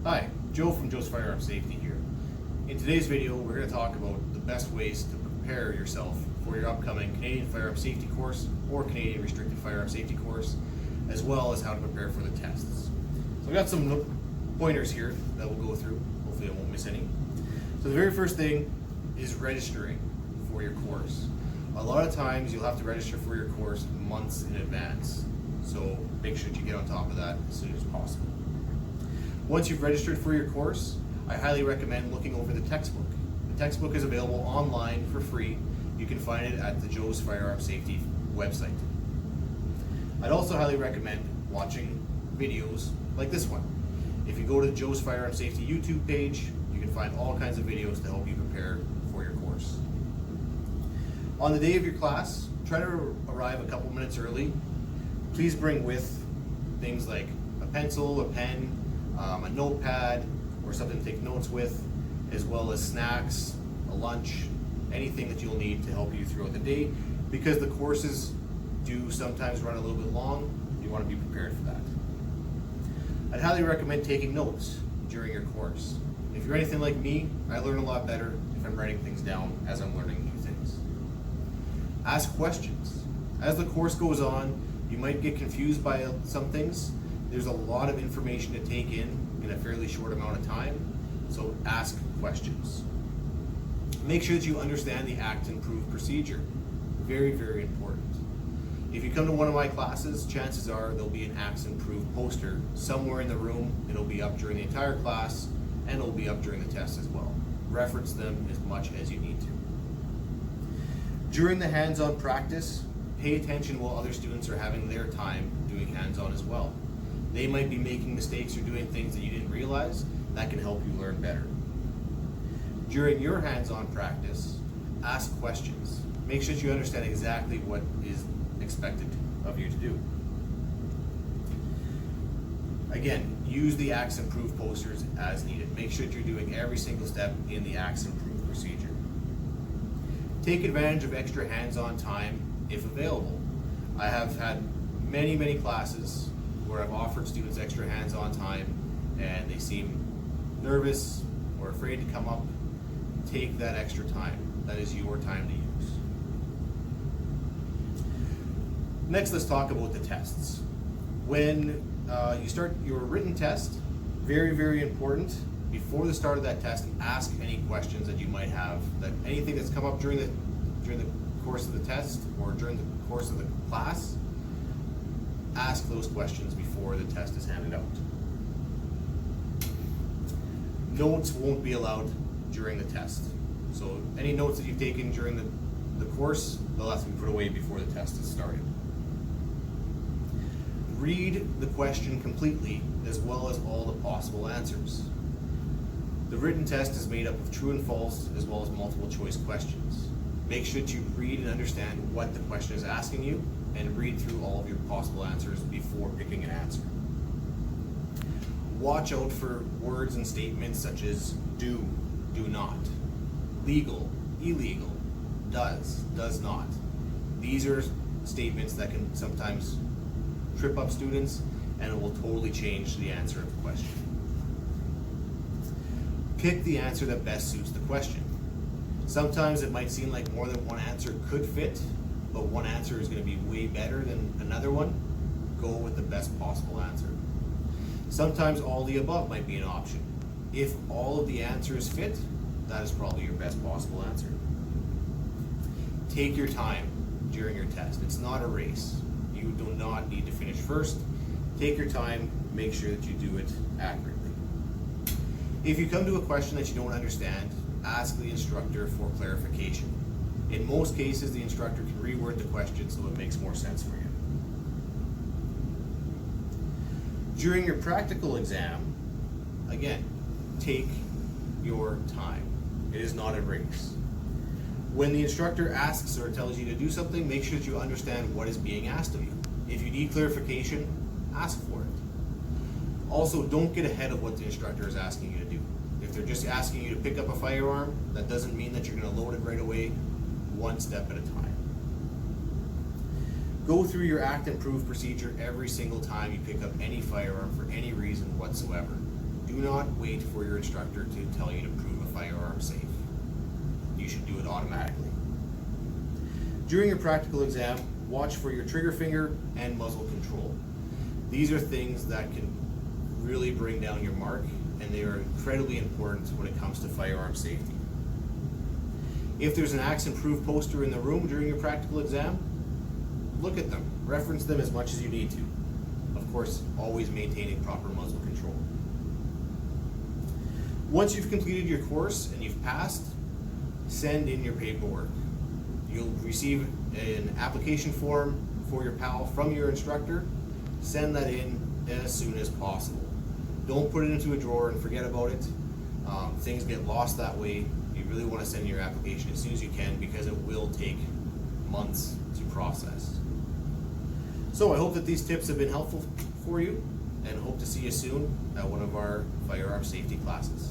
Hi, Joe from Joe's Firearm Safety here. In today's video, we're going to talk about the best ways to prepare yourself for your upcoming Canadian Firearm Safety Course or Canadian Restricted Firearm Safety Course, as well as how to prepare for the tests. So I've got some pointers here that we'll go through. Hopefully I won't miss any. So the very first thing is registering for your course. A lot of times you'll have to register for your course months in advance. So make sure that you get on top of that as soon as possible. Once you've registered for your course, I highly recommend looking over the textbook. The textbook is available online for free. You can find it at the Joe's Firearm Safety website. I'd also highly recommend watching videos like this one. If you go to the Joe's Firearm Safety YouTube page, you can find all kinds of videos to help you prepare for your course. On the day of your class, try to arrive a couple minutes early. Please bring with things like a pencil, a pen, a notepad, or something to take notes with, as well as snacks, a lunch, anything that you'll need to help you throughout the day. Because the courses do sometimes run a little bit long, you want to be prepared for that. I'd highly recommend taking notes during your course. If you're anything like me, I learn a lot better if I'm writing things down as I'm learning new things. Ask questions. As the course goes on, you might get confused by some things. There's a lot of information to take in a fairly short amount of time, so ask questions. Make sure that you understand the Act and Prove procedure. Very, very important. If you come to one of my classes, chances are there'll be an Acts and Prove poster somewhere in the room. It'll be up during the entire class, and it'll be up during the test as well. Reference them as much as you need to. During the hands-on practice, pay attention while other students are having their time doing hands-on as well. They might be making mistakes or doing things that you didn't realize. That can help you learn better. During your hands-on practice, ask questions. Make sure that you understand exactly what is expected of you to do. Again, use the Acts and Prove posters as needed. Make sure that you're doing every single step in the Acts and Prove procedure. Take advantage of extra hands-on time if available. I have had many classes where I've offered students extra hands-on time and they seem nervous or afraid to come up. Take that extra time. That is your time to use. Next, let's talk about the tests. When you start your written test, very important, before the start of that test, ask any questions that you might have, anything that's come up during the course of the test or during the course of the class. Ask those questions before the test is handed out. Notes won't be allowed during the test. So any notes that you've taken during the course, they'll have to be put away before the test is started. Read the question completely as well as all the possible answers. The written test is made up of true and false as well as multiple choice questions. Make sure that you read and understand what the question is asking you and read through all of your possible answers before picking an answer. Watch out for words and statements such as do, do not, legal, illegal, does not. These are statements that can sometimes trip up students and it will totally change the answer of the question. Pick the answer that best suits the question. Sometimes it might seem like more than one answer could fit, but one answer is going to be way better than another one. Go with the best possible answer. Sometimes all the above might be an option. If all of the answers fit, that is probably your best possible answer. Take your time during your test. It's not a race. You do not need to finish first. Take your time, make sure that you do it accurately. If you come to a question that you don't understand, ask the instructor for clarification. In most cases, the instructor can reword the question so it makes more sense for you. During your practical exam, again, take your time. It is not a race. When the instructor asks or tells you to do something, make sure that you understand what is being asked of you. If you need clarification, ask for it. Also, don't get ahead of what the instructor is asking you to do. If they're just asking you to pick up a firearm, that doesn't mean that you're going to load it right away, one step at a time. Go through your Act and Prove procedure every single time you pick up any firearm for any reason whatsoever. Do not wait for your instructor to tell you to prove a firearm safe. You should do it automatically. During your practical exam, watch for your trigger finger and muzzle control. These are things that can really bring down your mark, and they are incredibly important when it comes to firearm safety. If there's an accident-proof poster in the room during your practical exam, look at them. Reference them as much as you need to. Of course, always maintaining proper muzzle control. Once you've completed your course and you've passed, send in your paperwork. You'll receive an application form for your PAL from your instructor. Send that in as soon as possible. Don't put it into a drawer and forget about it. Things get lost that way. You really want to send your application as soon as you can, because it will take months to process. So I hope that these tips have been helpful for you, and hope to see you soon at one of our firearm safety classes.